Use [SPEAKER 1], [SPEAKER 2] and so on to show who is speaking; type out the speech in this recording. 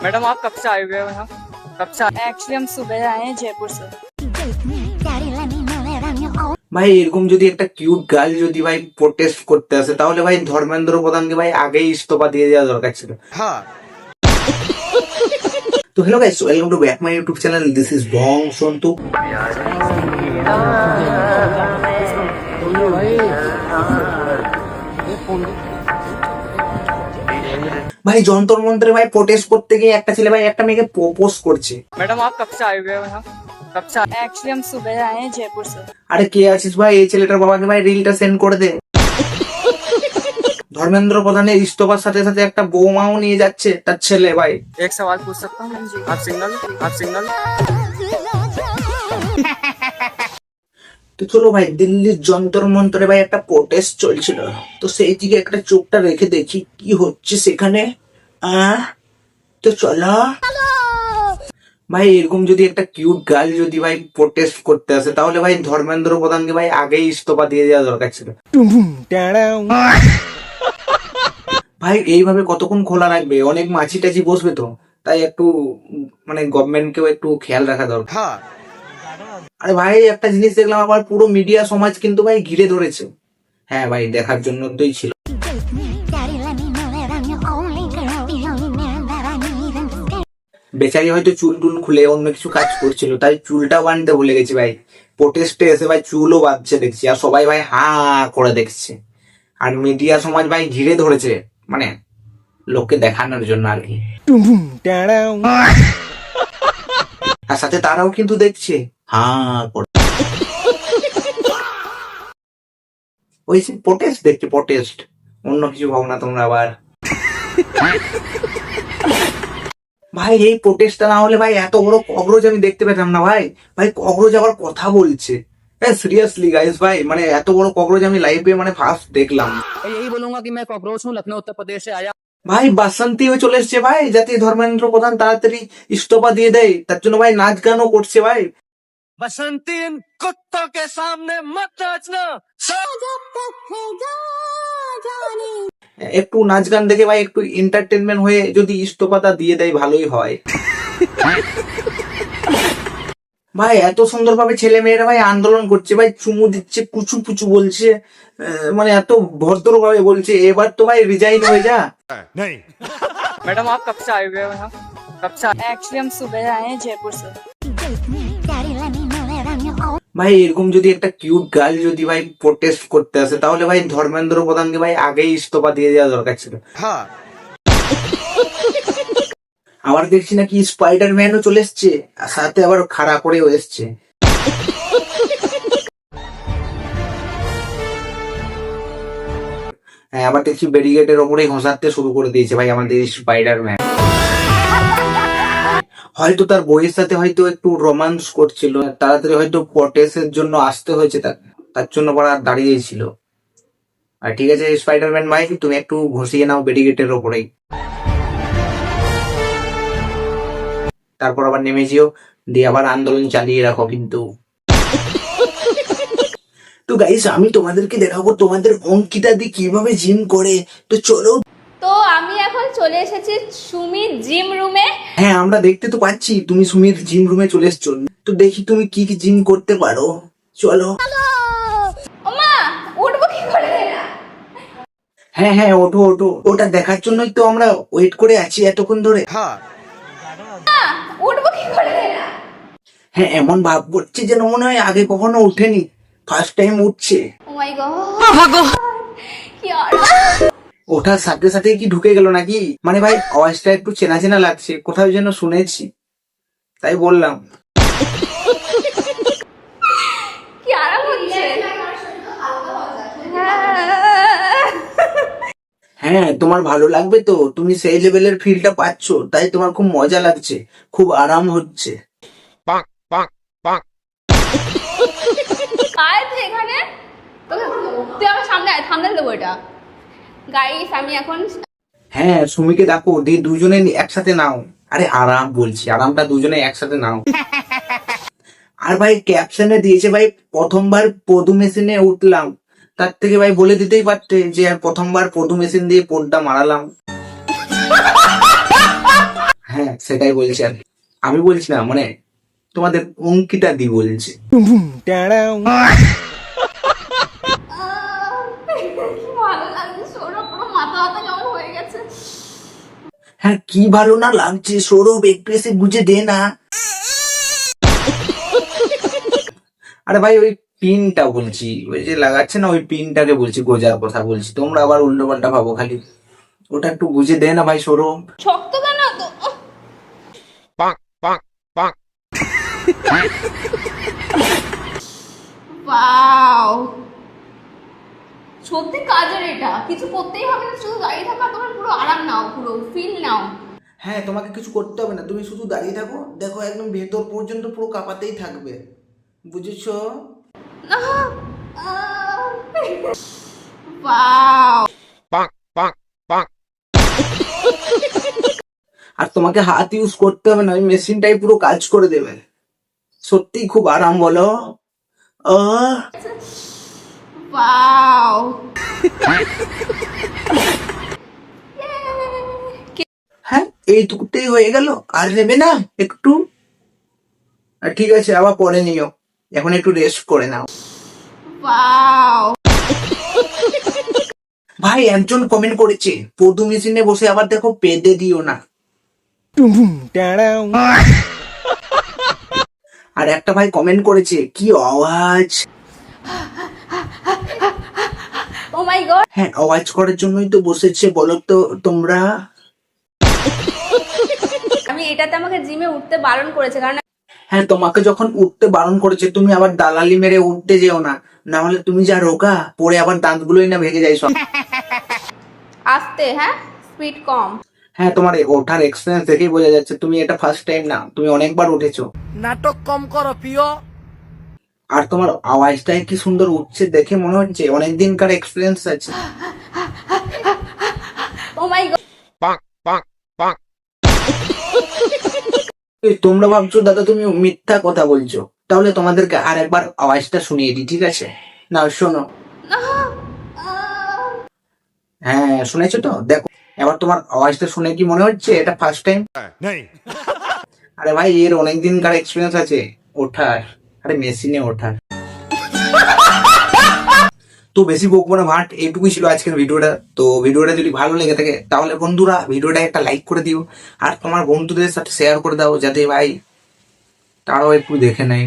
[SPEAKER 1] Madam आप कब से आए हुए हो यहाँ? कब से
[SPEAKER 2] एक्चुअली हम सुबह आए हैं जयपुर से।
[SPEAKER 3] ভাই এরকম যদি একটা কিউট গার্ল যদি ভাই প্রোটেস্ট করতে আসে তাহলে ভাই ধর্মেন্দ্র প্রধানকে ভাই আগেই ইস্তফা দিয়ে দেওয়া দরকার ছিল। তো hello guys, welcome to back my YouTube channel. This is Bong Santu. ভাই যন্তর মন্ত্রে ভাই প্রোটেস্ট করতে গিয়ে একটা ছেলে ভাই একটা মেয়েকে প্রপোজ করছে।
[SPEAKER 1] मैडम आप कब से आए हुए हो यहाँ? कब से
[SPEAKER 2] एक्चुअली हम सुबह आए हैं जयपुर से।
[SPEAKER 3] আরে কে আছিস ভাই? এই ছেলেটার বাবাকে ভাই রিলটা সেন্ড করে দে। ধর্মেন্দ্র প্রধানের ইস্তফার সাথে সাথে একটা বৌমাও নিয়ে যাচ্ছে তার ছেলে। ভাই
[SPEAKER 1] एक सवाल पूछ सकता हूँ? आप सिंगल? आप सिंगल?
[SPEAKER 3] তো চলো ভাই, দিল্লির যন্তর মন্তরে ভাই একটা প্রোটেস্ট চলছিল, তো সেই দিকে একটা চোখটা রেখে দেখি কি হচ্ছে সেখানে। তো চলো ভাই, এরকম যদি একটা কিউট গার্ল যদি ভাই প্রোটেস্ট করতে আসে তাহলে ভাই ধর্মেন্দ্র প্রধানকে ভাই আগেই ইস্তফা দিয়ে দেওয়া দরকার ছিল। ভাই এইভাবে কতক্ষণ খোলা রাখবে? অনেক মাছি টাছি বসবে তো, তাই একটু মানে গভর্নমেন্টকেও একটু খেয়াল রাখা দরকার। আরে ভাই একটা জিনিস দেখলাম, আবার পুরো মিডিয়া সমাজ কিন্তু ভাই ঘিরে ধরেছে। হ্যাঁ ভাই, দেখার জন্য তোই ছিল। বেচারি হয়তো চুল টুল খুলে অন্য কিছু কাজ করছিল, তাই চুলটা বাঁধতে ভুলে গেছি ভাই। প্রোটেস্টে এসে ভাই চুলও বাঁধছে দেখছি, আর সবাই ভাই হা করে দেখছে। আর মিডিয়া সমাজ ভাই ঘিরে ধরেছে, মানে লোককে দেখানোর জন্য আর কি। আর সাথে তারাও কিন্তু দেখছে হা করে। ওই প্রোটেস্ট দেখছে, প্রোটেস্ট, অন্য কিছু ভাব না তোমরা আবার। ভাই এই প্রোটেস্টটা না হলে ভাই এত বড় ককরোচ আমি দেখতে পেতাম না ভাই। ভাই ককরোচ আবার কথা বলছে, সিরিয়াসলি গাইস ভাই, মানে এত বড় ককরোচ আমি লাইভে মানে ফার্স্ট দেখলাম।
[SPEAKER 1] यही बोलूंगा कि मैं कॉकरोच हूँ, लखनऊ उत्तर प्रदेश से आया।
[SPEAKER 3] ভাই বাসন্তী হয়ে চলে এসছে ভাই, যাতে ধর্মেন্দ্র প্রধান তাড়াতাড়ি ইস্তফা দিয়ে দেয়, তার জন্য ভাই নাচ গানও করছে ভাই।
[SPEAKER 1] बसंती इन कुत्तों के सामने मत नाचना।
[SPEAKER 3] একটু নাচ গান দেখে ভাই একটু এন্টারটেনমেন্ট হয়ে যদি ইস্তফাটা দিয়ে দেয় ভালোই হয়। ভাই এত সুন্দর ভাবে ছেলে মেয়েরা ভাই আন্দোলন করছে, ভাই চুমু দিচ্ছে, কুচু পুচু বলছে, মানে এত ভদ্র ভাবে বলছে। এবার তো ভাই রিজাইন হয়ে যা।
[SPEAKER 1] मैडम आप कब से आए हुए हो यहाँ? कब से
[SPEAKER 2] एक्चुअली हम सुबह आए हैं जयपुर से।
[SPEAKER 3] ভাই এরকম যদি একটা কিউট গার্ল যদি ভাই প্রোটেস্ট করতে আসে তাহলে ভাই ধর্মেন্দ্র প্রধানকে ভাই আগেই ইস্তফা দিয়ে দেওয়া দরকার ছিল। আবার দেখছি নাকি স্পাইডার ম্যানও চলে এসছে, আর সাথে আবার খাড়া করেও এসছে। হ্যাঁ, আবার দেখছি ব্যারিকেডের ওপরেই ঘষাতে শুরু করে দিয়েছে ভাই আমাদের স্পাইডার ম্যান। হয়তো তার বইয়ের সাথে হয়তো একটু রোমান্স করছিল, তাড়াতাড়ি হয়তো প্রটেস্টের জন্য আসতে হয়েছে, তার জন্য বড় দাঁড়িয়েছিল। আর ঠিক আছে স্পাইডারম্যান ভাই, তুমি একটু ঘষিয়ে নাও ব্যারিকেডের ওপরেই, তারপর আবার নেমে যেও, দিয়ে আবার আন্দোলন চালিয়ে রাখো কিন্তু। তো গাইস আমি তোমাদেরকে দেখাবো তোমাদের অঙ্কিতা দি কিভাবে জিম করে। তো চলো।
[SPEAKER 4] তো আমি এখন চলে এসেছি সুমির জিম রুমে।
[SPEAKER 3] হ্যাঁ আমরা দেখতে তো পাচ্ছি তুমি সুমির জিম রুমে চলে এসছো, তো দেখি তুমি কি কি জিম করতে পারো। চলো।
[SPEAKER 4] ওমা উঠবো কি করে?
[SPEAKER 3] হ্যাঁ হ্যাঁ ওঠো ওঠো, ওটা দেখার জন্যই তো আমরা ওয়েট করে আছি এতক্ষণ ধরে।
[SPEAKER 4] উঠবো কি করে?
[SPEAKER 3] হ্যাঁ এমন ভাব করছে যেন মনে হয় আগে কখনো উঠেনি, ফার্স্ট টাইম উঠছে।
[SPEAKER 4] ও মাই গড, কি আর
[SPEAKER 3] ওঠার সাথে সাথে কি ঢুকে গেল নাকি? মানে ভাই আওয়াজটা একটু চেনা চেনা লাগছে, কোথাও যেন শুনেছি, তাই বললাম।
[SPEAKER 4] কি আরাম হচ্ছে।
[SPEAKER 3] হ্যাঁ তোমার ভালো লাগবে তো, তুমি সেই লেভেলের ফিলটা পাচ্ছ, তাই তোমার খুব মজা লাগছে, খুব আরাম হচ্ছে।
[SPEAKER 4] আয় তুই এখানে, তুই আমার সামনে আয়, থামলে দেবো এটা। গাইস আমি এখন
[SPEAKER 3] হ্যাঁ সুমিকে ডাকো, দিয়ে দুজনে একসাথে নাও। আরে আরাম বলছি, আরামটা দুজনে একসাথে নাও। আর ভাই ক্যাপশনে দিয়েছে ভাই প্রথমবার পদু মেশিনে উঠলাম, তার থেকে ভাই বলে দিতেই পারতে যে আর প্রথমবার পদু মেশিন দিয়ে পোডটা মারালাম। হ্যাঁ সেটাই বলছি আর কি। আমি বলছি না, মানে তোমাদের অঙ্কিতা দি বলছে।
[SPEAKER 4] কি ভালো লাগছে, সৌরভ পুরো মাথা ব্যথা কেমন হয়ে গেছে।
[SPEAKER 3] হ্যাঁ কি ভালো না লাগছে সৌরভ, একটু এসে বুঝে দে না। আরে ভাই ওই পিনটা বলছি, ওই যে লাগাচ্ছে না ওই পিনটাকে বলছি, গোজার কথা বলছি, তোমরা আবার উল্টো পাল্টা ভাবো খালি। ওটা একটু বুঝে দে না ভাই সৌরভ।
[SPEAKER 4] শক্ত কেন তো? ওয়াও, সত্যি কাজের এটা, কিছু করতেই হবে না, শুধু দাঁড়িয়ে থাকা, তোমার পুরো আরাম নাও, পুরো ফিল নাও।
[SPEAKER 3] হ্যাঁ তোমাকে কিছু করতে হবে না, তুমি শুধু দাঁড়িয়ে থাকো, দেখো একদম ভেতর পর্যন্ত পুরো কাঁপাতেই থাকবে, বুঝেছো?
[SPEAKER 4] ওয়াও,
[SPEAKER 3] আর তোমাকে হাত ইউজ করতে হবে না, ওই মেশিনটাই পুরো কাজ করে দেবে। সত্যি খুব আরাম, বলো? আহ
[SPEAKER 4] ওয়াও।
[SPEAKER 3] হ্যাঁ এইটুকুতেই হয়ে গেল, আর নেবে না একটু? আর ঠিক আছে আবার পরে নিও, এখন একটু রেস্ট করে নাও।
[SPEAKER 4] ওয়াও,
[SPEAKER 3] ভাই একজন কমেন্ট করেছে পদু মেশিনে বসে আবার দেখো পেদে দিও না। আর একটা ভাই কমেন্ট করেছে কি আওয়াজ।
[SPEAKER 4] ও মাই গড।
[SPEAKER 3] হ্যাঁ আওয়াজ করার জন্যই তো বসেছে, বলো তো তোমরা।
[SPEAKER 4] আমি এটাতে আমাকে জিমে উঠতে বারণ করেছে, কারণ
[SPEAKER 3] হ্যাঁ তোমাকে যখন উঠতে বারণ করেছে তুমি আবার দালালি মেরে উঠতে যেও না, না হলে তুমি যা রোগা পরে আবার দাঁতগুলোই না ভেঙে যায় সব।
[SPEAKER 4] আস্তে, হ্যাঁ স্পিড কম।
[SPEAKER 3] হ্যাঁ তোমার ওঠার এক্সপিরিয়েন্স দেখেই বোঝা যাচ্ছে তুমি এটা ফার্স্ট টাইম না, তুমি অনেকবার উঠেছো।
[SPEAKER 1] নাটক কম করো প্রিয়।
[SPEAKER 3] আর তোমার আওয়াজটাই কি সুন্দর উঠছে, দেখে মনে হচ্ছে অনেকদিনকার এক্সপিরিয়েন্স আছে।
[SPEAKER 4] ও মাই গড।
[SPEAKER 3] এই তোমরা ভাবছো দাদা তুমি মিথ্যা কথা বলছো, তাহলে তোমাদেরকে আর একবার আওয়াজটা শুনিয়ে দিই, ঠিক আছে? না শোনো। হ্যাঁ শুনেছো তো, দেখো এবার তোমার আওয়াজটা শুনে কি মনে হচ্ছে এটা ফার্স্ট টাইম? আরে ভাই এর অনেকদিনকার এক্সপিরিয়েন্স আছে ওঠার, আরে মেশিনে ওঠার। তো বেশি বকবো না ভাট, এইটুকুই ছিল আজকের ভিডিওটা। তো ভিডিওটা যদি ভালো লেগে থাকে তাহলে বন্ধুরা ভিডিওটা একটা লাইক করে দিও, আর তোমার বন্ধুদের সাথে শেয়ার করে দাও, যাতে ভাই তারাও একটু দেখে নেয়।